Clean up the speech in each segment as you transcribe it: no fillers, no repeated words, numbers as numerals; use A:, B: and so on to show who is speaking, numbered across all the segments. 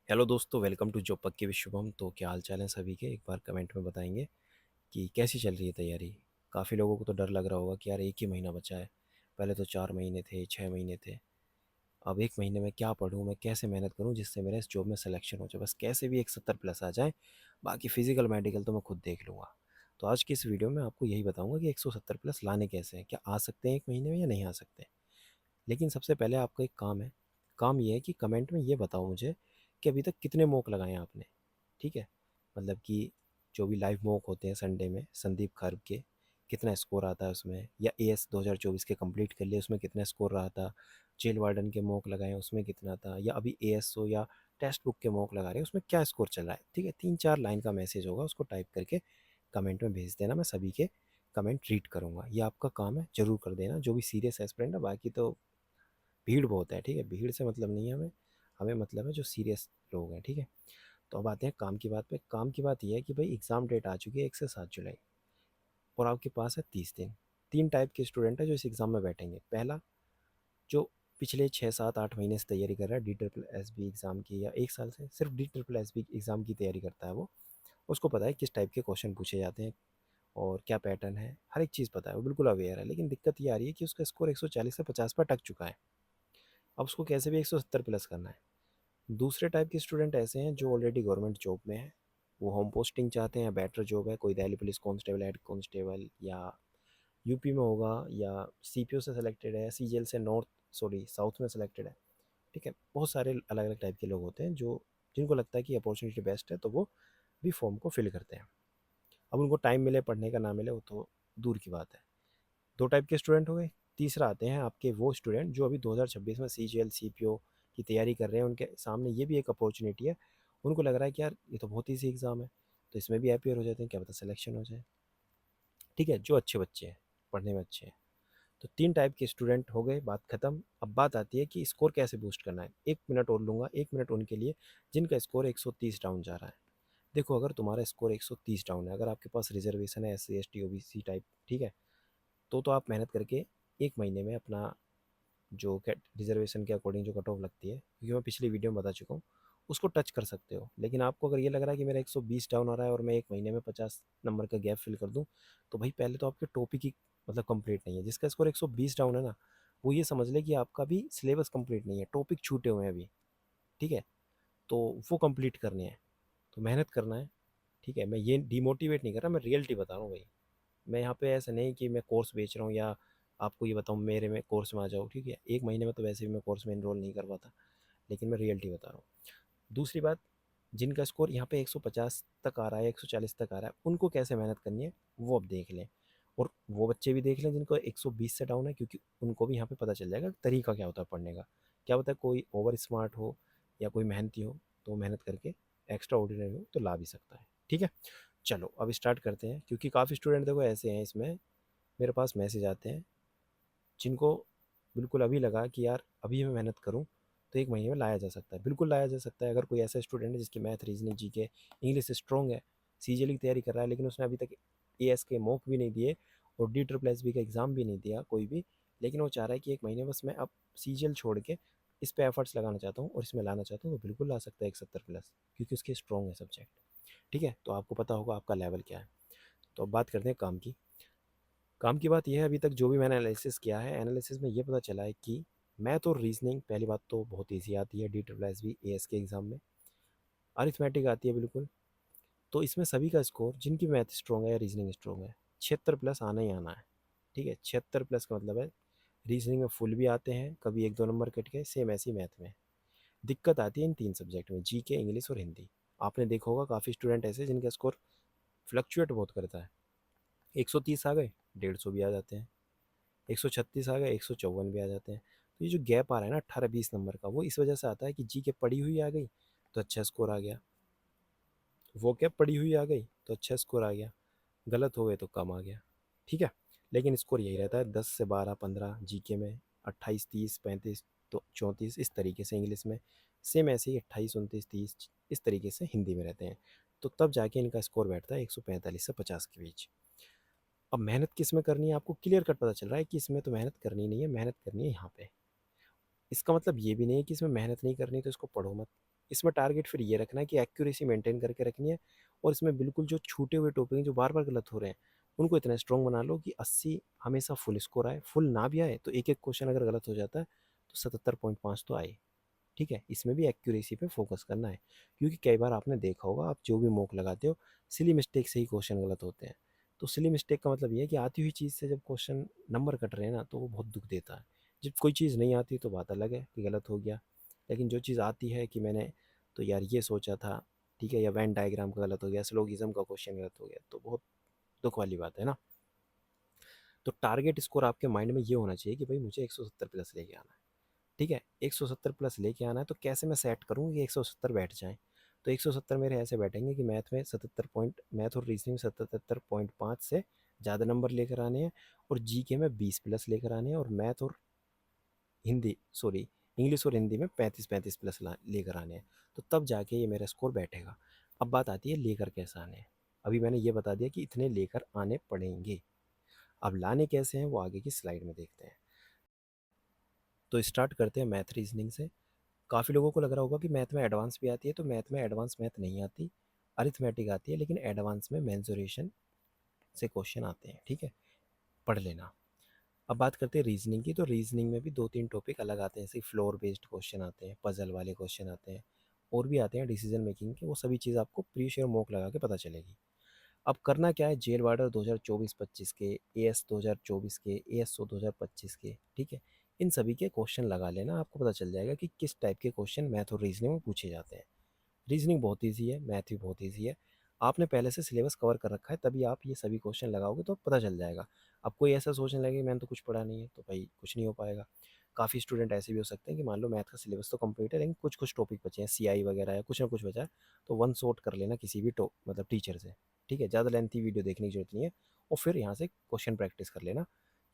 A: Hello दोस्तों, welcome to job पक्की with Shubham. तो क्या हाल चाल है सभी के? एक बार कमेंट में बताएंगे कि कैसी चल रही है तैयारी। काफ़ी लोगों को तो डर लग रहा होगा कि यार एक ही महीना बचा है। पहले तो 4 महीने थे, 6 महीने थे। अब एक महीने में क्या पढूं, मैं कैसे मेहनत करूं जिससे मेरा इस जॉब में सिलेक्शन हो जाए। बस कैसे भी एक 70+ आ जाए, बाकी फिजिकल मेडिकल तो मैं खुद देख लूँगा। तो आज की इस वीडियो में आपको यही बताऊँगा कि 170+ लाने कैसे हैं, क्या आ सकते हैं एक महीने में या नहीं आ सकते। लेकिन सबसे पहले आपका एक काम है। काम ये है कि कमेंट में ये बताओ मुझे कि अभी तक कितने मॉक लगाए हैं आपने। ठीक है, मतलब कि जो भी लाइव मॉक होते हैं संडे में संदीप खर्ब के, कितना स्कोर आता है उसमें, या एएस 2024 के कंप्लीट कर लिए उसमें कितना स्कोर रहा था। जेल वार्डन के मॉक लगाए हैं उसमें कितना था, या अभी एएसओ या टेक्स्ट बुक के मॉक लगा रहे हैं उसमें क्या स्कोर चल रहा है। ठीक है, 3-4 लाइन का मैसेज होगा, उसको टाइप करके कमेंट में भेज देना। मैं सभी के कमेंट रीड करूँगा। ये आपका काम है, ज़रूर कर देना जो भी सीरियस एस्पिरेंट है। बाकी तो भीड़ बहुत है। ठीक है, भीड़ से मतलब नहीं है हमें, हमें मतलब है जो सीरियस लोग हैं। ठीक है, तो अब आते हैं काम की बात पे। काम की बात यह है कि भाई एग्ज़ाम डेट आ चुकी है 1 से 7 जुलाई, और आपके पास है 30 दिन। तीन टाइप के स्टूडेंट है जो इस एग्ज़ाम में बैठेंगे। पहला, जो पिछले 6-7-8 महीने से तैयारी कर रहा है D triple S B exam की, या 1 साल से सिर्फ D triple S B exam की तैयारी करता है वो। उसको पता है किस टाइप के क्वेश्चन पूछे जाते हैं और क्या पैटर्न है, हर एक चीज़ पता है, वो बिल्कुल अवेयर है। लेकिन दिक्कत ये आ रही है कि उसका स्कोर 140 से 50 पर अटक चुका है। अब उसको कैसे भी 170+ करना है। दूसरे टाइप के स्टूडेंट ऐसे हैं जो ऑलरेडी गवर्नमेंट जॉब में हैं, वो होम पोस्टिंग चाहते हैं, बेटर जॉब है, कोई Delhi police constable, head constable, या यूपी में होगा, या सीपीओ से सिलेक्टेड है, सीजीएल से साउथ में सिलेक्टेड है। ठीक है, बहुत सारे अलग अलग टाइप के लोग होते हैं जो, जिनको लगता है कि अपॉर्चुनिटी बेस्ट है तो वो भी फॉर्म को फिल करते हैं। अब उनको टाइम मिले पढ़ने का ना मिले वो तो दूर की बात है। दो टाइप के स्टूडेंट हो गए। तीसरा आते हैं आपके वो स्टूडेंट जो अभी 2026 में सीजीएल सीपीओ की तैयारी कर रहे हैं, उनके सामने ये भी एक अपॉर्चुनिटी है। उनको लग रहा है कि यार ये तो बहुत ईजी एग्ज़ाम है, तो इसमें भी अपियर हो जाते हैं, क्या पता सिलेक्शन हो जाए। ठीक है, जो अच्छे बच्चे हैं, पढ़ने में अच्छे हैं। तो तीन टाइप के स्टूडेंट हो गए, बात खत्म। अब बात आती है कि स्कोर कैसे बूस्ट करना है। 1 मिनट और लूँगा, 1 मिनट उनके लिए जिनका स्कोर 130 डाउन जा रहा है। देखो, अगर तुम्हारा स्कोर 130 डाउन है, अगर आपके पास रिजर्वेशन है, S C S T O B C type, ठीक है, तो आप मेहनत करके एक महीने में अपना जो रिजर्वेशन के अकॉर्डिंग जो कट ऑफ लगती है, क्योंकि मैं पिछली वीडियो में बता चुका हूँ, उसको टच कर सकते हो। लेकिन आपको अगर ये लग रहा है कि मेरा 120 डाउन आ रहा है और मैं एक महीने में 50 नंबर का गैप फिल कर दूँ, तो भाई पहले तो आपके टॉपिक ही मतलब कंप्लीट नहीं है। जिसका स्कोर 120 डाउन है ना, वो ये समझ ले कि आपका भी सिलेबस कंप्लीट नहीं है, टॉपिक छूटे हुए हैं अभी। ठीक है, तो वो कंप्लीट करने हैं, तो मेहनत करना है। ठीक है, मैं ये डिमोटिवेट नहीं कर रहा, मैं रियलिटी बता रहा हूँ भाई। मैं यहाँ पे ऐसा नहीं कि मैं कोर्स बेच रहा हूँ या आपको ये बताऊँ मेरे में कोर्स में आ जाओ। ठीक है, एक महीने में तो वैसे भी मैं कोर्स में इनरोल नहीं कर पाता, लेकिन मैं रियलिटी बता रहा हूँ। दूसरी बात, जिनका स्कोर यहाँ पे 150 तक आ रहा है, 140 तक आ रहा है, उनको कैसे मेहनत करनी है वो अब देख लें। और वो बच्चे भी देख लें जिनको 120 से डाउन है, क्योंकि उनको भी यहाँ पे पता चल जाएगा तरीका क्या होता है पढ़ने का। क्या होता है, कोई ओवर स्मार्ट हो या कोई मेहनती हो, तो मेहनत करके एक्स्ट्रा ऑर्डिनरी हो तो ला भी सकता है। ठीक है, चलो अब स्टार्ट करते हैं। क्योंकि काफ़ी स्टूडेंट देखो ऐसे हैं, इसमें मेरे पास मैसेज आते हैं जिनको बिल्कुल अभी लगा कि यार अभी मैं मेहनत करूं तो एक महीने में लाया जा सकता है। बिल्कुल लाया जा सकता है। अगर कोई ऐसा स्टूडेंट है जिसकी math, reasoning, GK, English strong है, सीजीएल की तैयारी कर रहा है, लेकिन उसने अभी तक एएस के मॉक भी नहीं दिए और डी ट्रिपल एस बी का एग्ज़ाम भी नहीं दिया कोई भी, लेकिन वो चाह रहा है कि एक महीने बस मैं अब सीजीएल छोड़ के इस पे एफर्ट्स लगाना चाहता हूँ और इसमें लाना चाहता हूँ, तो बिल्कुल ला सकता है 170+, क्योंकि उसके स्ट्रॉन्ग है सब्जेक्ट। ठीक है, तो आपको पता होगा आपका लेवल क्या है। तो अब बात करते हैं काम की। काम की बात यह है, अभी तक जो भी मैंने एनालिसिस किया है, एनालिसिस में ये पता चला है कि मैथ और रीजनिंग पहली बात तो बहुत ईजी आती है D triple S B A S के एग्ज़ाम में। अरिथमेटिक आती है बिल्कुल। तो इसमें सभी का स्कोर, जिनकी मैथ स्ट्रॉन्ग है या रीजनिंग स्ट्रॉन्ग है, 76+ आना ही आना है। ठीक है, 76+ का मतलब है रीजनिंग में फुल भी आते हैं, कभी 1-2 नंबर कट गए, सेम ऐसी मैथ में। दिक्कत आती है इन तीन सब्जेक्ट में, जी के, इंग्लिश और हिंदी। आपने देखा होगा काफ़ी स्टूडेंट ऐसे जिनका स्कोर फ्लक्चुएट बहुत करता है। 130 आ गए, 150 भी आ जाते हैं, 136 आ गए, 154 भी आ जाते हैं। तो ये जो गैप आ रहा है ना 18-20 नंबर का, वो इस वजह से आता है कि जी के पढ़ी हुई आ गई तो अच्छा स्कोर आ गया, वो क्या पढ़ी हुई आ गई तो अच्छा स्कोर आ गया, गलत हो गए तो कम आ गया। ठीक है, लेकिन स्कोर यही रहता है 10 से 12-15 जीके में, 28-30-35 तो 34 इस तरीके से इंग्लिश में, सेम ऐसे ही 28-29-30 इस तरीके से हिंदी में रहते हैं। तो तब जाके इनका स्कोर बैठता है 145 से 50 के बीच। अब मेहनत किस में करनी है, आपको क्लियर कट पता चल रहा है कि इसमें तो मेहनत करनी नहीं है, मेहनत करनी है यहाँ पे। इसका मतलब ये भी नहीं है कि इसमें मेहनत नहीं करनी तो इसको पढ़ो मत। इसमें टारगेट फिर ये रखना है कि एक्यूरेसी मेंटेन करके रखनी है, और इसमें बिल्कुल जो छूटे हुए टॉपिक हैं जो बार बार गलत हो रहे हैं उनको इतना स्ट्रॉन्ग बना लो कि 80 हमेशा फुल स्कोर आए, फुल ना भी आए तो एक एक क्वेश्चन अगर गलत हो जाता है तो 77.5 तो आए। ठीक है, इसमें भी एक्यूरेसी पे फोकस करना है, क्योंकि कई बार आपने देखा होगा आप जो भी मॉक लगाते हो सिली मिस्टेक से ही क्वेश्चन गलत होते हैं। तो सिली मिस्टेक का मतलब ये है कि आती हुई चीज़ से जब क्वेश्चन नंबर कट रहे हैं ना तो वो बहुत दुख देता है। जब कोई चीज़ नहीं आती तो बात अलग है कि गलत हो गया, लेकिन जो चीज़ आती है कि मैंने तो यार ये सोचा था, ठीक है, या वैन डायग्राम का गलत हो गया, स्लोगिज्म का क्वेश्चन गलत हो गया, तो बहुत दुख वाली बात है ना। तो टारगेट स्कोर आपके माइंड में ये होना चाहिए कि भाई मुझे 170 प्लस लेके आना है। ठीक है, 170 प्लस लेके आना है, तो कैसे मैं सेट करूँ कि 170 बैठ जाएँ? तो 170 मेरे ऐसे बैठेंगे कि मैथ और रीजनिंग में 77.5 से ज़्यादा नंबर लेकर आने हैं, और जीके में 20 प्लस लेकर आने हैं, और मैथ और हिंदी सॉरी इंग्लिश और हिंदी में 35-35 प्लस लेकर आने हैं। तो तब जाके ये मेरा स्कोर बैठेगा। अब बात आती है लेकर कैसे आने हैं। अभी मैंने ये बता दिया कि इतने लेकर आने पड़ेंगे, अब लाने कैसे हैं वो आगे की स्लाइड में देखते हैं। तो स्टार्ट करते हैं मैथ रीजनिंग से। काफ़ी लोगों को लग रहा होगा कि मैथ में एडवांस भी आती है, तो मैथ में एडवांस मैथ नहीं आती, अरिथमेटिक आती है, लेकिन एडवांस में मेंसुरेशन से क्वेश्चन आते हैं। ठीक है, पढ़ लेना। अब बात करते हैं रीजनिंग की। तो रीजनिंग में भी दो तीन टॉपिक अलग आते हैं, जैसे फ्लोर बेस्ड क्वेश्चन आते हैं, पजल वाले क्वेश्चन आते हैं, और भी आते हैं डिसीजन मेकिंग के। वो सभी चीज़ आपको प्रीवियस ईयर मॉक लगा के पता चलेगी। अब करना क्या है, जेल वार्डर 2024-25 के, एएस 2024 के, एएसओ 2025 के, ठीक है, इन सभी के क्वेश्चन लगा लेना, आपको पता चल जाएगा कि किस टाइप के क्वेश्चन मैथ और रीजनिंग में पूछे जाते हैं। रीजनिंग बहुत ईजी है, मैथ भी बहुत ईजी है। आपने पहले से सिलेबस कवर कर रखा है, तभी आप ये सभी क्वेश्चन लगाओगे तो पता चल जाएगा। अब कोई ऐसा सोचने लगे मैंने तो कुछ पढ़ा नहीं है, तो भाई कुछ नहीं हो पाएगा। काफ़ी स्टूडेंट ऐसे भी हो सकते हैं कि मान लो मैथ का सिलेबस तो कंप्लीट है, लेकिन कुछ कुछ टॉपिक बचे हैं, सीआई वगैरह या कुछ ना कुछ बचा है, तो वन शॉट कर लेना किसी भी मतलब टीचर से। ठीक है, ज़्यादा लेंथी वीडियो देखने की जरूरत नहीं है, और फिर यहाँ से क्वेश्चन प्रैक्टिस कर लेना।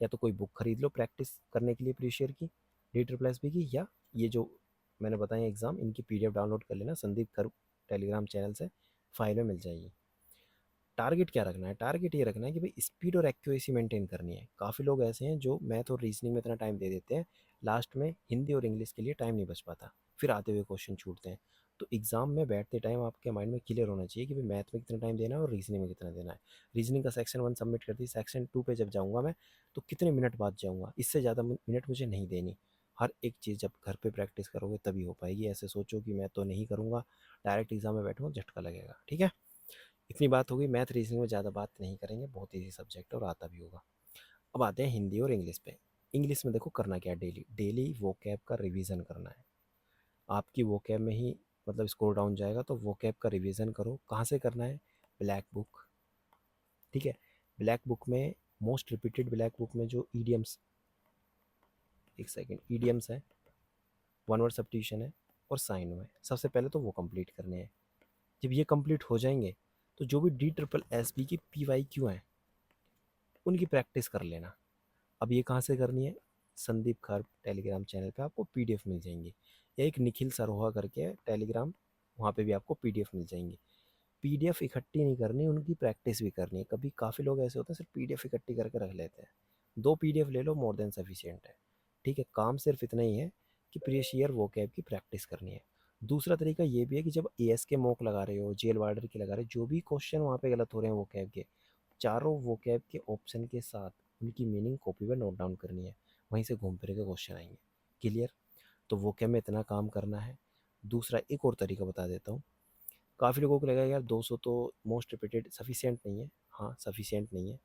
A: या तो कोई बुक खरीद लो प्रैक्टिस करने के लिए प्रीवियस ईयर की, डी ट्रिपल एस बी की, या ये जो मैंने बताया एग्ज़ाम, इनकी पीडीएफ डाउनलोड कर लेना, संदीप कर टेलीग्राम चैनल से फाइल में मिल जाएगी। टारगेट क्या रखना है, टारगेट ये रखना है कि भाई स्पीड और एक्यूरेसी मेंटेन करनी है। काफ़ी लोग ऐसे हैं जो मैथ और रीजनिंग में इतना टाइम दे देते हैं, लास्ट में हिंदी और इंग्लिश के लिए टाइम नहीं बच पाता, फिर आते हुए क्वेश्चन छूटते हैं। तो एग्जाम में बैठते टाइम आपके माइंड में क्लियर होना चाहिए कि भाई मैथ में कितना टाइम देना है और रीजनिंग में कितना देना है। रीजनिंग का सेक्शन 1 सबमिट कर दी, सेक्शन 2 पे जब जाऊँगा मैं तो कितने मिनट बाद जाऊँगा, इससे ज़्यादा मिनट मुझे नहीं देनी। हर एक चीज़ जब घर पे प्रैक्टिस करोगे तभी हो पाएगी। ऐसे सोचो कि मैं तो नहीं करूँगा, डायरेक्ट एग्जाम में बैठूँगा, झटका लगेगा। ठीक है, इतनी बात होगी। मैथ रीजनिंग में ज़्यादा बात नहीं करेंगे, बहुत ईजी सब्जेक्ट है और आता भी होगा। अब आते हैं हिंदी और इंग्लिश पे। इंग्लिश में देखो करना क्या है, डेली डेली वोकैब का रिवीजन करना है। आपकी वोकैब में ही मतलब स्कोर डाउन जाएगा, तो वोकैब का रिवीजन करो। कहाँ से करना है, ब्लैक बुक। ठीक है, ब्लैक बुक में मोस्ट रिपीटेड ब्लैक बुक में जो ईडियम्स, एक सेकेंड, ईडियम्स है, वन वर्ड सब्स्टिट्यूशन है, और साइन है, सबसे पहले तो वो कंप्लीट करने हैं। जब ये कंप्लीट हो जाएंगे तो जो भी डी ट्रिपल एस बी की पी वाई क्यू हैं उनकी प्रैक्टिस कर लेना। अब ये कहाँ से करनी है, संदीप खर टेलीग्राम चैनल पे आपको पीडीएफ मिल जाएंगी, या एक निखिल सरोहा करके टेलीग्राम, वहाँ पे भी आपको पीडीएफ मिल जाएंगी। पीडीएफ इकट्ठी नहीं करनी, उनकी प्रैक्टिस भी करनी है। कभी काफ़ी लोग ऐसे होते हैं सिर्फ पीडीएफ इकट्ठी करके रख लेते हैं, 2 पीडीएफ ले लो, मोर देन सफिशियंट है। ठीक है, काम सिर्फ इतना ही है कि प्रीवियस ईयर वोकैब की प्रैक्टिस करनी है। दूसरा तरीका ये भी है कि जब एएस के मॉक लगा रहे हो, जेल वार्डर के लगा रहे हो, जो भी क्वेश्चन वहाँ पे गलत हो रहे हैं वोकैब के, चारों वोकैब के ऑप्शन के साथ उनकी मीनिंग कॉपी पर नोट डाउन करनी है, वहीं से घूम फिर के क्वेश्चन आएंगे। क्लियर, तो वोकैब में इतना काम करना है। दूसरा एक और तरीका बता देता हूँ। काफ़ी लोगों को लगेगा यार 200 तो मोस्ट रिपीटेड सफिशिएंट नहीं है। हाँ, सफिशिएंट नहीं है।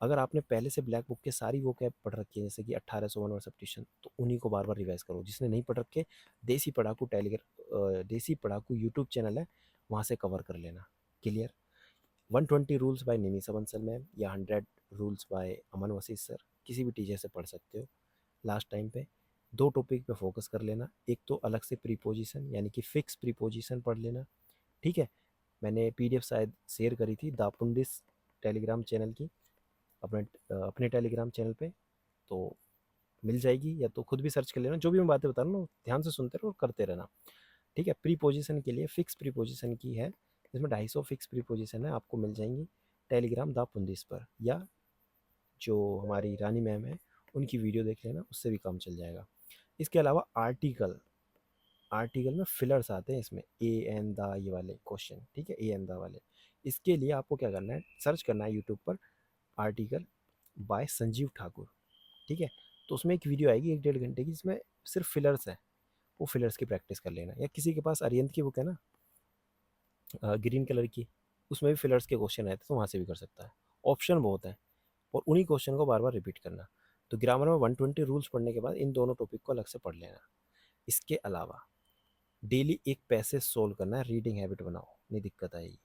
A: अगर आपने पहले से ब्लैक बुक के सारी वो कैब पढ़ रखी है, जैसे कि 1801 और सब्स्टिट्यूशन, तो उन्हीं को बार बार रिवाइज करो। जिसने नहीं पढ़ रखे, देसी पढ़ाकू यूट्यूब चैनल है, वहाँ से कवर कर लेना। Clear, 120 rules by Nimisha Bansal ma'am, या 100 rules by Aman Wasif sir, किसी भी टीचर से पढ़ सकते हो। लास्ट टाइम पे 2 टॉपिक पे फोकस कर लेना। एक तो अलग से प्रीपोजिशन यानी कि फिक्स प्रीपोजिशन पढ़ लेना। ठीक है, मैंने पीडीएफ शायद शेयर करी थी दापुंडिस टेलीग्राम चैनल की, अपने अपने टेलीग्राम चैनल पे, तो मिल जाएगी, या तो खुद भी सर्च कर लेना। जो भी मैं बातें बता रहा हूँ ध्यान से सुनते रहो और करते रहना। ठीक है, प्री पोजीशन के लिए फिक्स प्री पोजीशन की है, इसमें 250 फिक्स प्री पोजीशन है, आपको मिल जाएंगी टेलीग्राम दा पुंदिस पर, या जो हमारी रानी मैम है उनकी वीडियो देख लेना, उससे भी काम चल जाएगा। इसके अलावा आर्टिकल, आर्टिकल में फिलर्स आते हैं इसमें, ए एन द ये वाले क्वेश्चन, ठीक है, ए एन द वाले। इसके लिए आपको क्या करना है, सर्च करना है यूट्यूब पर आर्टिकल बाय संजीव ठाकुर, ठीक है। तो उसमें एक वीडियो आएगी 1-1.5 घंटे की, जिसमें सिर्फ फिलर्स है, वो फिलर्स की प्रैक्टिस कर लेना। या किसी के पास अरिहंत की बुक है ना, ग्रीन कलर की, उसमें भी फिलर्स के क्वेश्चन आए थे, तो वहाँ से भी कर सकता है। ऑप्शन बहुत है, और उन्हीं क्वेश्चन को बार बार रिपीट करना। तो ग्रामर में 120 रूल्स पढ़ने के बाद इन दोनों टॉपिक को अलग से पढ़ लेना। इसके अलावा डेली एक पैसेज सोल्व करना है, रीडिंग हैबिट बनाओ, नहीं दिक्कत आएगी।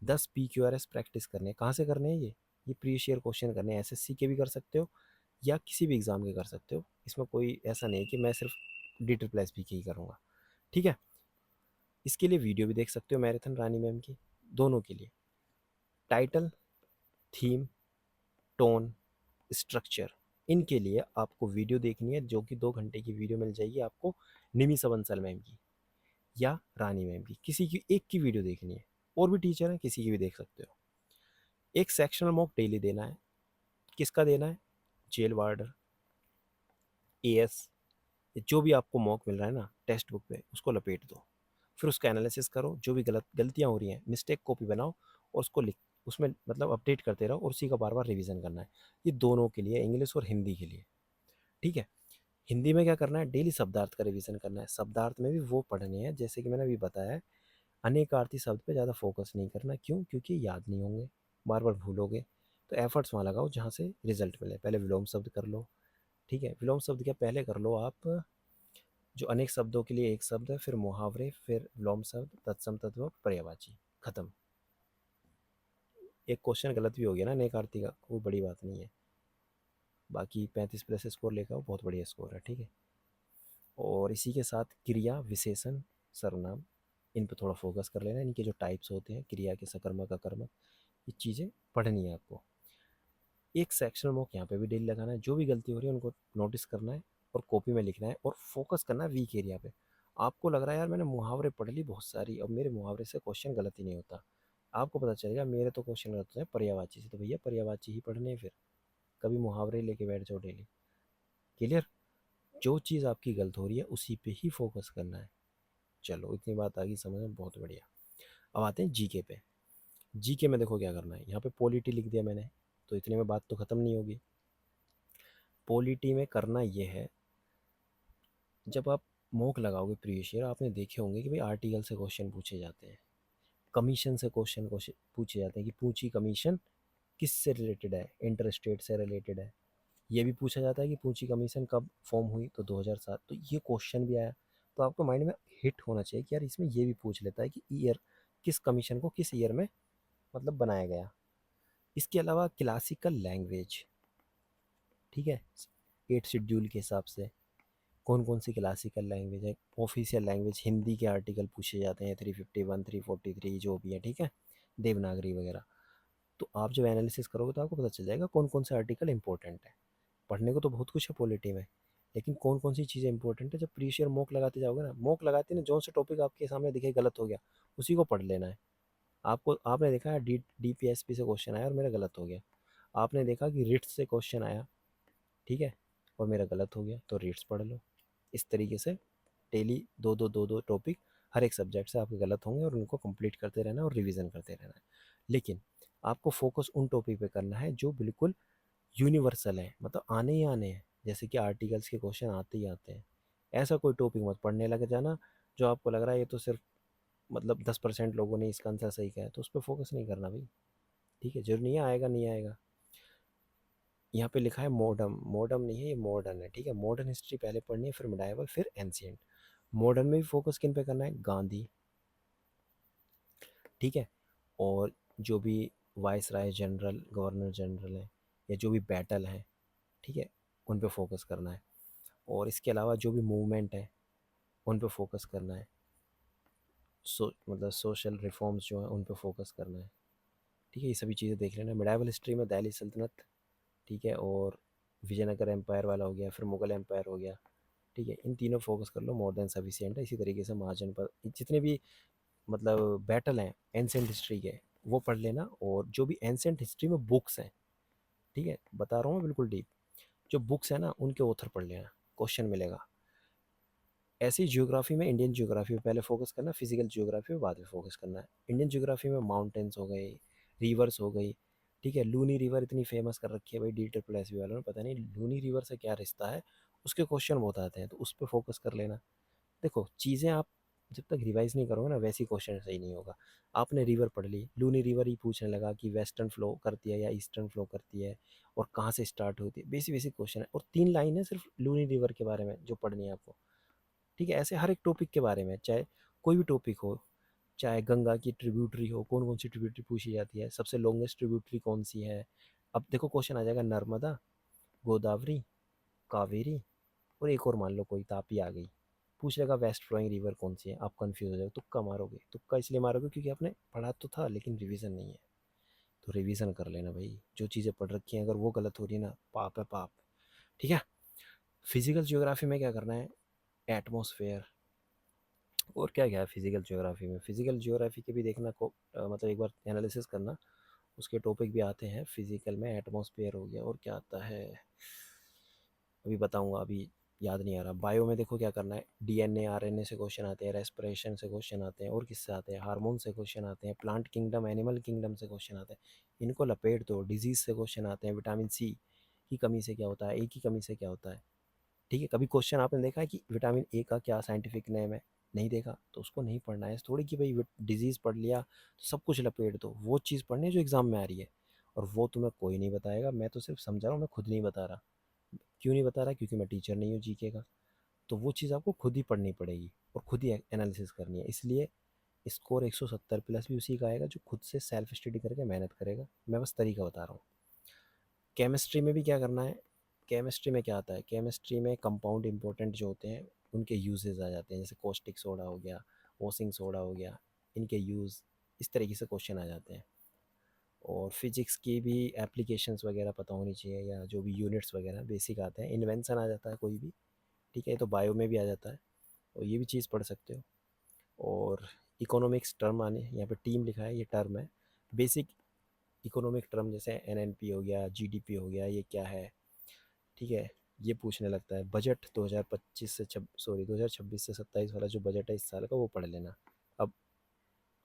A: 10 PQRS प्रैक्टिस करने हैं। कहाँ से करने हैं ये प्रीवियस ईयर क्वेश्चन करने हैं, SSC के भी कर सकते हो या किसी भी एग्ज़ाम के कर सकते हो। इसमें कोई ऐसा नहीं है कि मैं सिर्फ DSSP के ही करूँगा, ठीक है। इसके लिए वीडियो भी देख सकते हो मैराथन रानी मैम की, दोनों के लिए। टाइटल, थीम, टोन, स्ट्रक्चर, इनके लिए आपको वीडियो देखनी है, जो कि 2 घंटे की वीडियो मिल जाएगी आपको निमिषा बंसल मैम की या रानी मैम की, किसी की एक की वीडियो देखनी है। और भी टीचर हैं, किसी की भी देख सकते हो। एक सेक्शनल मॉक डेली देना है। किसका देना है, जेल वार्डर, AS, जो भी आपको मॉक मिल रहा है ना टेक्स्ट बुक पे, उसको लपेट दो। फिर उसका एनालिसिस करो, जो भी गलतियाँ हो रही हैं, मिस्टेक कॉपी बनाओ और उसको लिख, उसमें मतलब अपडेट करते रहो, और उसी का बार बार रिवीजन करना है। ये दोनों के लिए, इंग्लिश और हिंदी के लिए, ठीक है। हिंदी में क्या करना है, डेली शब्दार्थ का रिवीजन करना है। शब्दार्थ में भी वो पढ़ने हैं जैसे कि मैंने अभी बताया है। अनेकार्थी शब्द पे ज़्यादा फोकस नहीं करना, क्यों, क्योंकि याद नहीं होंगे, बार बार भूलोगे। तो एफर्ट्स वहाँ लगाओ जहाँ से रिजल्ट मिले। पहले विलोम शब्द कर लो, ठीक है। विलोम शब्द क्या, पहले कर लो आप जो अनेक शब्दों के लिए एक शब्द है, फिर मुहावरे, फिर विलोम शब्द, तत्सम तत्व, पर्यायवाची, खत्म। एक क्वेश्चन गलत भी हो गया ना अनेकार्थी का, कोई बड़ी बात नहीं है। बाकी 35+ स्कोर लेकर आओ, बहुत बढ़िया स्कोर है, ठीक है। और इसी के साथ क्रिया, विशेषण, सर्वनाम, इन पर थोड़ा फोकस कर लेना। इनके जो टाइप्स होते हैं, क्रिया के सकर्मक अकर्मक, ये चीज़ें पढ़नी है आपको। एक सेक्शनल मॉक यहाँ पे भी डेली लगाना है। जो भी गलती हो रही है उनको नोटिस करना है और कॉपी में लिखना है, और फोकस करना है वीक एरिया पे। आपको लग रहा है यार मैंने मुहावरे पढ़ ली बहुत सारी, अब मेरे मुहावरे से क्वेश्चन गलत ही नहीं होता, आपको पता चलेगा मेरे तो क्वेश्चन गलत होते हैं पर्यायवाची से। तो भैया पर्यायवाची ही पढ़ने हैं, फिर कभी मुहावरे लेके बैठ जाओ डेली। क्लियर। जो चीज़ आपकी गलत हो रही है उसी पे ही फोकस करना है। चलो इतनी बात आ गई समझ में, बहुत बढ़िया। अब आते हैं जीके पे। जीके में देखो क्या करना है, यहाँ पे पॉलिटी लिख दिया मैंने, तो इतने में बात तो ख़त्म नहीं होगी। पॉलिटी में करना ये है, जब आप मॉक लगाओगे प्रीवियस ईयर, आपने देखे होंगे कि भाई आर्टिकल से क्वेश्चन पूछे जाते हैं, कमीशन से क्वेश्चन पूछे जाते हैं कि पूंची कमीशन किससे रिलेटेड है, इंटर स्टेट से रिलेटेड है। ये भी पूछा जाता है कि पूंची कमीशन कब फॉर्म हुई, तो 2007। तो ये क्वेश्चन भी आया, तो आपको माइंड में हिट होना चाहिए कि यार इसमें ये भी पूछ लेता है कि ईयर, किस कमीशन को किस ईयर में मतलब बनाया गया। इसके अलावा क्लासिकल लैंग्वेज, ठीक है, 8 शेड्यूल के हिसाब से कौन कौन सी क्लासिकल लैंग्वेज है। ऑफिशियल लैंग्वेज हिंदी के आर्टिकल पूछे जाते हैं, 351, 343 जो भी है, ठीक है, देवनागरी वगैरह। तो आप जब एनालिसिस करोगे तो आपको पता चल जाएगा कौन कौन से आर्टिकल इंपॉर्टेंट है। पढ़ने को तो बहुत कुछ है पॉलिटी में, लेकिन कौन कौन सी चीज़ें इंपॉर्टेंट है, जब प्रीवियस ईयर मॉक लगाते जाओगे ना, मॉक लगाते ना, जो से टॉपिक आपके सामने दिखे गलत हो गया, उसी को पढ़ लेना है। आपको, आपने देखा है DPSP से क्वेश्चन आया और मेरा गलत हो गया, आपने देखा कि रिट्स से क्वेश्चन आया, ठीक है, और मेरा गलत हो गया, तो रिट्स पढ़ लो। इस तरीके से डेली दो दो टॉपिक हर एक सब्जेक्ट से आपके गलत होंगे, और उनको कंप्लीट करते रहना है और रिवीजन करते रहना है। लेकिन आपको फोकस उन टॉपिक पे करना है जो बिल्कुल यूनिवर्सल है, मतलब आने ही आने हैं, जैसे कि आर्टिकल्स के क्वेश्चन आते ही आते हैं। ऐसा कोई टॉपिक मत पढ़ने लग जाना जो आपको लग रहा है ये तो सिर्फ मतलब 10% लोगों ने इसका आंसर सही किया है, तो उस पर फोकस नहीं करना भाई, ठीक है। जरूर नहीं आएगा, नहीं आएगा। यहाँ पे लिखा है मॉडर्न, मॉडर्न नहीं है ये, मॉडर्न है, ठीक है। मॉडर्न हिस्ट्री पहले पढ़नी है, फिर मिडाइवल, फिर एंशियंट। मॉडर्न में भी फोकस किन पे करना है, गांधी, ठीक है। और जो भी वाइस राय जनरल, गवर्नर जनरल है, या जो भी बैटल है, ठीक है, उन पे फोकस करना है। और इसके अलावा जो भी मूवमेंट है उन पे फोकस करना है। मतलब सोशल रिफॉर्म्स जो हैं उन पे फोकस करना है, ठीक है। ये सभी चीज़ें देख लेना। मिडाइवल हिस्ट्री में दिल्ली सल्तनत, ठीक है, और विजयनगर एम्पायर वाला हो गया, फिर मुगल एम्पायर हो गया, ठीक है। इन तीनों फोकस कर लो, मोर देन सफिशिएंट है। इसी तरीके से महाजनपद, जितने भी मतलब बैटल हैं एंसेंट हिस्ट्री के, वो पढ़ लेना। और जो भी एंसेंट हिस्ट्री में बुक्स हैं, ठीक है, बता रहा हूँ मैं बिल्कुल डीप, जो बुक्स हैं ना उनके ऑथर पढ़ लेना, क्वेश्चन मिलेगा। ऐसी ज्योग्राफी में, इंडियन ज्योग्राफी में पहले फोकस करना, फिजिकल ज्योग्राफी में बाद में फोकस करना है। इंडियन ज्योग्राफी में माउंटेन्स हो गए, रिवर्स हो गई, ठीक है। लूनी रिवर इतनी फेमस कर रखी है भाई डी ट्रिपल एस बी वालों ने, पता नहीं लूनी रिवर से क्या रिश्ता है, उसके क्वेश्चन बहुत आते हैं, तो उस पर फोकस कर लेना। देखो चीज़ें आप जब तक रिवाइज नहीं करोगे ना, वैसी क्वेश्चन सही नहीं होगा। आपने रिवर पढ़ ली, लूनी रिवर ही पूछने लगा कि वेस्टर्न फ्लो करती है या ईस्टर्न फ्लो करती है, और कहाँ से स्टार्ट होती है, बेसिक बेसिक क्वेश्चन है, और 3 लाइन है सिर्फ लूनी रिवर के बारे में जो पढ़नी है आपको, ठीक है। ऐसे हर एक टॉपिक के बारे में, चाहे कोई भी टॉपिक हो, चाहे गंगा की ट्रिब्यूटरी हो, कौन कौन सी ट्रिब्यूटरी पूछी जाती है, सबसे लॉन्गेस्ट ट्रिब्यूटरी कौन सी है। अब देखो क्वेश्चन आ जाएगा नर्मदा, गोदावरी, कावेरी, और एक और मान लो कोई तापी आ गई, पूछ लेगा वेस्ट फ्लोइंग रिवर कौन सी है, आप कंफ्यूज हो जाओगे, तुक्का मारोगे। तुक्का इसलिए मारोगे क्योंकि आपने पढ़ा तो था लेकिन रिवीजन नहीं है। तो रिवीजन कर लेना भाई, जो चीज़ें पढ़ रखी हैं अगर वो गलत हो रही है ना, पाप है पाप, ठीक है। फिजिकल ज्योग्राफी में क्या करना है, एटमॉस्फेयर, और क्या क्या है फिजिकल ज्योग्राफी में। फिजिकल ज्योग्राफी के भी देखना को मतलब एक बार एनालिसिस करना, उसके टॉपिक भी आते हैं फिजिकल में। एटमॉस्फेयर हो गया, और क्या आता है अभी बताऊंगा, अभी याद नहीं आ रहा। बायो में देखो क्या करना है, डीएनए आरएनए से क्वेश्चन आते हैं, रेस्पिरेशन से क्वाश्चन आते हैं, और किससे आते हैं, हार्मोन से क्वेश्चन आते हैं, प्लांट किंगडम एनिमल किंगडम से क्वेश्चन आते हैं। इनको लपेट दो, डिजीज से क्वेश्चन आते हैं, विटामिन सी की कमी से क्या होता है, ए की कमी से क्या होता है, ठीक है। कभी क्वेश्चन आपने देखा है कि विटामिन ए का क्या साइंटिफिक नेम है, नहीं देखा तो उसको नहीं पढ़ना है। थोड़ी कि भाई डिजीज़ पढ़ लिया तो सब कुछ लपेट दो, वो चीज़ पढ़नी है जो एग्ज़ाम में आ रही है, और वो तुम्हें कोई नहीं बताएगा, मैं तो सिर्फ समझा रहा हूँ, मैं खुद नहीं बता रहा। क्यों नहीं बता रहा, क्योंकि मैं टीचर नहीं हूँ जीके का। तो वो चीज़ आपको खुद ही पढ़नी पड़ेगी और खुद ही एनालिसिस करनी है, इसलिए स्कोर 170 प्लस भी उसी का आएगा जो खुद से सेल्फ स्टडी करके मेहनत करेगा। मैं बस तरीका बता रहा हूँ। केमिस्ट्री में भी क्या करना है, केमिस्ट्री में क्या आता है, केमिस्ट्री में कंपाउंड इंपॉर्टेंट जो होते हैं उनके यूजेस आ जाते हैं, जैसे कोस्टिक सोडा हो गया, ओसिंग सोडा हो गया, इनके यूज़, इस तरीके से क्वेश्चन आ जाते हैं। और फिजिक्स की भी एप्लीकेशंस वगैरह पता होनी चाहिए, या जो भी यूनिट्स वगैरह बेसिक आते हैं, इन्वेंशन आ जाता है कोई भी, ठीक है। तो बायो में भी आ जाता है, और ये भी चीज़ पढ़ सकते हो। और इकोनॉमिक्स टर्म आने, यहाँ पे टीम लिखा है, ये टर्म है बेसिक इकोनॉमिक टर्म, जैसे एनएनपी हो गया, जीडीपी हो गया, ये क्या है, ठीक है। ये पूछने लगता है। बजट 2025 से 2026 से 27 वाला जो बजट है इस साल का, वो पढ़ लेना। अब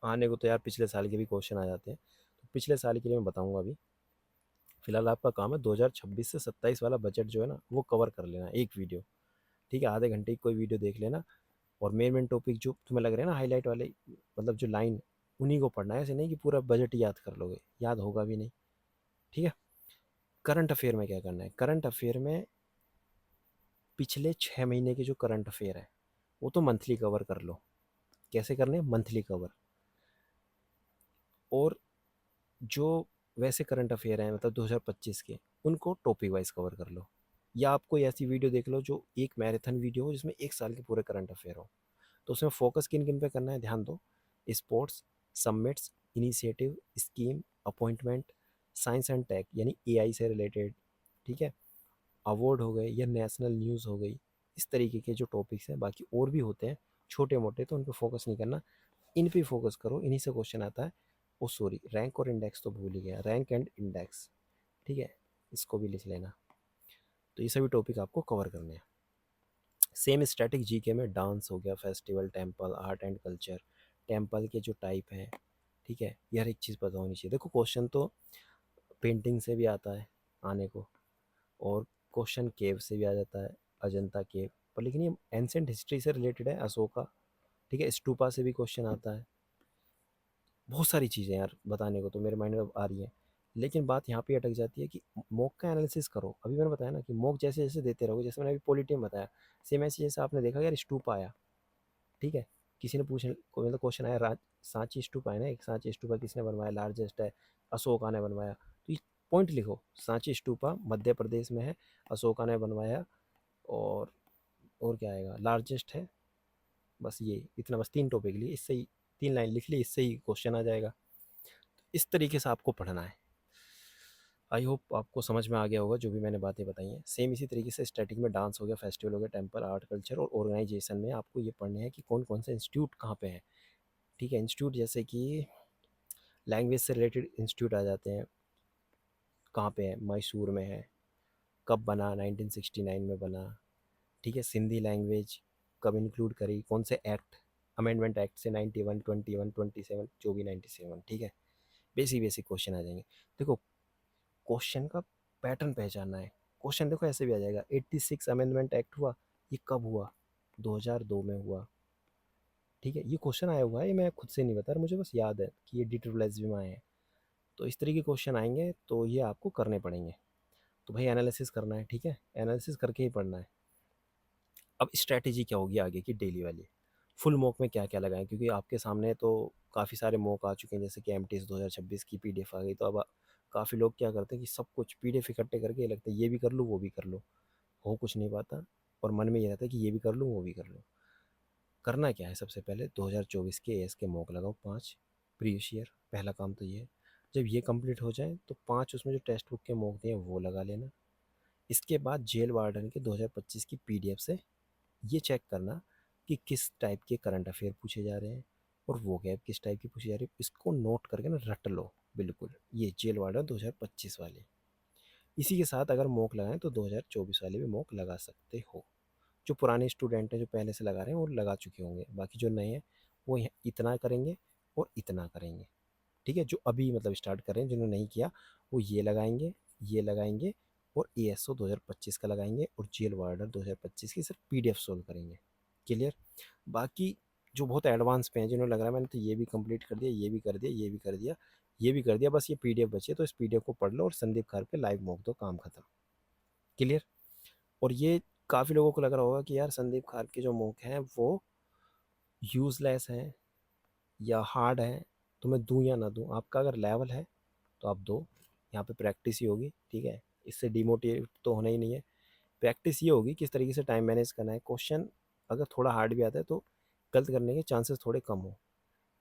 A: आने को तो यार पिछले साल के भी क्वेश्चन आ जाते हैं, तो पिछले साल के लिए मैं बताऊंगा अभी। फिलहाल आपका काम है 2026 से 27 वाला बजट जो है ना, वो कवर कर लेना एक वीडियो, ठीक है। आधे घंटे की कोई वीडियो देख लेना, और मेन मेन टॉपिक जो तुम्हें लग रहे हैं ना हाईलाइट वाले, मतलब जो लाइन, उन्हीं को पढ़ना है। ऐसे नहीं कि पूरा बजट ही याद कर लोगे, याद होगा भी नहीं, ठीक है। करंट अफेयर में क्या करना है, करंट अफेयर में पिछले 6 महीने के जो करंट अफेयर है वो तो मंथली कवर कर लो। कैसे करने हैं, मंथली कवर। और जो वैसे करंट अफेयर हैं मतलब 2025 के, उनको टॉपिक वाइज कवर कर लो। या आप कोई ऐसी वीडियो देख लो जो एक मैराथन वीडियो हो, जिसमें एक साल के पूरे करंट अफेयर हो। तो उसमें फोकस किन किन पे करना है, ध्यान दो। Sports, summits, initiative, scheme, appointment, science and tech यानी एआई से रिलेटेड, ठीक है, अवार्ड हो गए, या नेशनल न्यूज़ हो गई। इस तरीके के जो टॉपिक्स हैं, बाकी और भी होते हैं छोटे मोटे, तो उन पर फोकस नहीं करना, इन पे फोकस करो, इन्हीं से क्वेश्चन आता है। ओ सॉरी, रैंक और इंडेक्स तो भूल ही गया, रैंक एंड इंडेक्स, ठीक है, इसको भी लिख लेना। तो ये सभी टॉपिक आपको कवर करने हैं। सेम स्टैटिक जीके में डांस हो गया, festival, temple, art and culture, temple के जो टाइप हैं, ठीक है, ये हर एक चीज़ पता होनी चाहिए। देखो क्वेश्चन तो पेंटिंग से भी आता है आने को, और क्वेश्चन केव से भी आ जाता है, अजंता केव पर, लेकिन ये एंसेंट हिस्ट्री से रिलेटेड है, अशोका, ठीक है। स्टूपा से भी क्वेश्चन आता है। बहुत सारी चीज़ें यार बताने को तो मेरे माइंड में आ रही है, लेकिन बात यहाँ पे अटक जाती है कि मॉक का एनालिसिस करो। अभी मैंने बताया ना कि मॉक जैसे जैसे देते रहोगे, जैसे मैंने अभी पॉलिटी में बताया, सेम ऐसे जैसे आपने देखा यार स्टूपा आया, ठीक है। किसी ने पूछे मतलब क्वेश्चन आया, सांची स्तूपा है ना, एक सांची स्तूपा किसने बनवाया, लार्जेस्ट है, अशोका ने बनवाया। तो ये पॉइंट लिखो, सांची स्तूपा मध्य प्रदेश में है, अशोका ने बनवाया, और क्या आएगा, लार्जेस्ट है। बस ये इतना, बस 3 टॉपिक लिए, इससे ही 3 लाइन लिख ली, इससे ही क्वेश्चन आ जाएगा। इस तरीके से आपको पढ़ना है। आई होप आपको समझ में आ गया होगा जो भी मैंने बातें बताई हैं। सेम इसी तरीके से स्टैटिक में डांस हो गया, फेस्टिवल हो गया, टेम्पल, आर्ट, कल्चर, और ऑर्गेनाइजेशन में आपको ये पढ़ने हैं कि कौन कौन से इंस्टीट्यूट कहाँ पे हैं, ठीक है। इंस्टीट्यूट जैसे कि लैंग्वेज से रिलेटेड इंस्टीट्यूट आ जाते हैं, कहाँ पे है, मैसूर में है, कब बना, 1969 में बना, ठीक है। सिंधी लैंग्वेज, कब इंक्लूड करी, कौन से एक्ट, अमेंडमेंट एक्ट से 91, 21, 27, जो भी 97, ठीक है। बेसिक बेसिक क्वेश्चन आ जाएंगे। देखो क्वेश्चन का पैटर्न पहचानना है। क्वेश्चन देखो ऐसे भी आ जाएगा, 86 अमेंडमेंट एक्ट हुआ, ये कब हुआ, 2002 में हुआ, ठीक है। ये क्वेश्चन आया हुआ है, ये मैं खुद से नहीं बता रहा, मुझे बस याद है कि ये DSSB में आए हैं। तो इस तरीके के क्वेश्चन आएंगे तो ये आपको करने पड़ेंगे। तो भाई एनालिसिस करना है, ठीक है, एनालिसिस करके ही पढ़ना है। अब स्ट्रैटेजी क्या होगी आगे की डेली वाली, फुल मॉक में क्या क्या लगाएं, क्योंकि आपके सामने तो काफ़ी सारे मॉक आ चुके हैं, जैसे कि MTS 2026 की PDF आ गई। तो अब काफ़ी लोग क्या करते हैं कि सब कुछ PDF इकट्ठे करके ये लगता है ये भी कर लूँ वो भी कर लूँ, हो कुछ नहीं पाता, और मन में ये रहता है कि ये भी कर लूँ वो भी कर लूँ। करना क्या है, सबसे पहले 2024 के AS के मॉक लगाओ 5 प्रीवियस ईयर, पहला काम तो ये है। जब ये कंप्लीट हो जाए तो 5 उसमें जो टेक्स्ट बुक के मॉक दिए हैं वो लगा लेना। इसके बाद जेल वार्डन के 2025 की PDF से ये चेक करना कि किस टाइप के करंट अफेयर पूछे जा रहे हैं और वो गैप किस टाइप की पूछी जा रही है, इसको नोट करके ना रट लो बिल्कुल, ये जेल वार्डन 2025 वाले। इसी के साथ अगर मॉक लगाएं तो 2024 वाले भी मॉक लगा सकते हो। जो पुराने स्टूडेंट हैं जो पहले से लगा रहे हैं वो लगा चुके होंगे, बाकी जो नए हैं वो इतना करेंगे और इतना करेंगे, ठीक है। जो अभी मतलब स्टार्ट कर रहे हैं, जिन्होंने नहीं किया, वो ये लगाएंगे, ये लगाएंगे, और ASO 2025 का लगाएंगे, और जेल वार्डर 2025 की सिर्फ PDF सोल्व करेंगे। क्लियर। बाकी जो बहुत एडवांस पे हैं, जिन्होंने लग रहा है मैंने तो ये भी कंप्लीट कर दिया, ये भी कर दिया, ये भी कर दिया, ये भी कर दिया, बस ये PDF बची है, तो इस PDF को पढ़ लो और संदीप खार पे लाइव मॉक दो, काम खत्म। क्लियर। और ये काफ़ी लोगों को लग रहा होगा कि यार संदीप खार के जो मॉक हैं वो यूज़लेस हैं या हार्ड हैं, तो मैं दूँ या ना दूँ। आपका अगर लेवल है तो आप दो, यहाँ पे प्रैक्टिस ही होगी, ठीक है। इससे डिमोटिवेट तो होना ही नहीं है। प्रैक्टिस ये होगी किस तरीके से टाइम मैनेज करना है। क्वेश्चन अगर थोड़ा हार्ड भी आता है तो गलत करने के चांसेस थोड़े कम हो,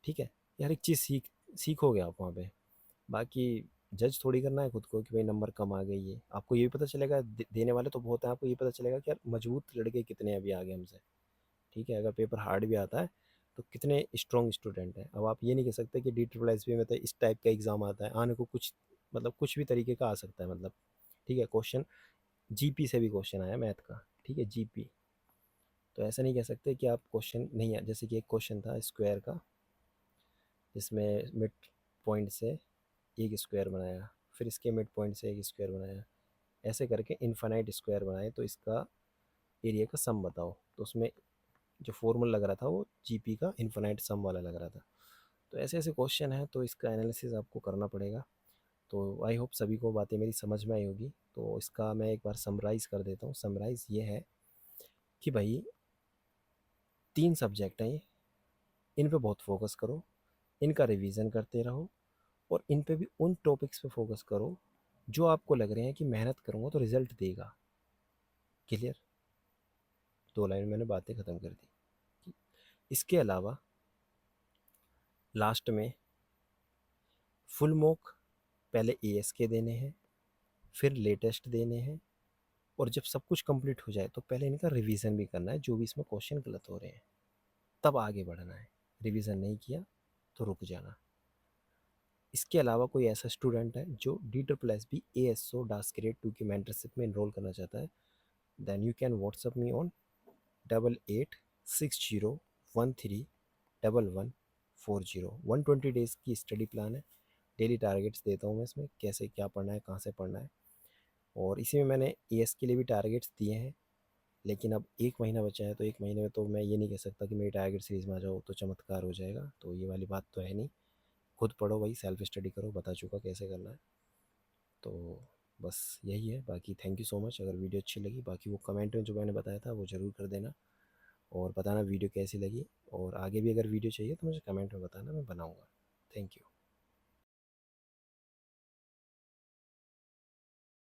A: ठीक है। यार एक चीज़ सीखोगे आप वहाँ पे। बाकी जज थोड़ी करना है खुद को कि भाई नंबर कम आ गई है, आपको ये भी पता चलेगा, देने वाले तो बहुत हैं, आपको ये पता चलेगा कि यार मजबूत लड़के कितने अभी आगे हमसे, ठीक है। अगर पेपर हार्ड भी आता है तो कितने स्ट्रॉन्ग स्टूडेंट हैं। अब आप ये नहीं कह सकते कि DSSB में तो इस टाइप का एग्ज़ाम आता है, आने को कुछ मतलब कुछ भी तरीके का आ सकता है, मतलब ठीक है। क्वेश्चन GP से भी क्वेश्चन आया मैथ का, ठीक है, GP। तो ऐसा नहीं कह सकते कि आप क्वेश्चन नहीं है। जैसे कि एक क्वेश्चन था स्क्वायर का, जिसमें मिड पॉइंट से एक स्क्वायर बनाया, फिर इसके मिड पॉइंट से एक स्क्वायर बनाया, ऐसे करके इन्फानाइट स्क्वायर बनाए, तो इसका एरिया का सम बताओ। तो उसमें जो फॉर्मूला लग रहा था वो GP का इन्फानाइट सम वाला लग रहा था। तो ऐसे ऐसे क्वेश्चन है, तो इसका एनालिसिस आपको करना पड़ेगा। तो आई होप सभी को बातें मेरी समझ में आई होगी। तो इसका मैं एक बार समराइज़ कर देता हूँ। समराइज़ ये है कि भाई 3 सब्जेक्ट हैं ये, इन पे बहुत फोकस करो, इनका रिवीजन करते रहो, और इन पे भी उन टॉपिक्स पे फोकस करो जो आपको लग रहे हैं कि मेहनत करूँगा तो रिजल्ट देगा। क्लियर। 2 लाइन मैंने बातें ख़त्म कर दी। इसके अलावा लास्ट में फुल मॉक पहले AS के देने हैं, फिर लेटेस्ट देने हैं, और जब सब कुछ कंप्लीट हो जाए तो पहले इनका रिवीजन भी करना है, जो भी इसमें क्वेश्चन गलत हो रहे हैं, तब आगे बढ़ना है। रिवीजन नहीं किया तो रुक जाना। इसके अलावा कोई ऐसा स्टूडेंट है जो DSSB ASO डास ग्रेड 2 की मेंटरशिप में इनरोल करना चाहता है, then you can WhatsApp me on 8860131140। 120 days की स्टडी प्लान है, डेली टारगेट्स देता हूँ मैं इसमें, कैसे क्या पढ़ना है, कहाँ से पढ़ना है। और इसी में मैंने AS के लिए भी टारगेट्स दिए हैं, लेकिन अब 1 महीना बचा है, तो 1 महीने में तो मैं ये नहीं कह सकता कि मेरी टारगेट सीरीज़ में आ जाओ तो चमत्कार हो जाएगा, तो ये वाली बात तो है नहीं। खुद पढ़ो भाई, सेल्फ स्टडी करो, बता चुका कैसे करना है। तो बस यही है। बाकी थैंक यू सो मच। अगर वीडियो अच्छी लगी, बाकी वो कमेंट में जो मैंने बताया था वो ज़रूर कर देना, और बताना वीडियो कैसी लगी, और आगे भी अगर वीडियो चाहिए तो मुझे कमेंट में बताना, मैं बनाऊँगा। Thank you.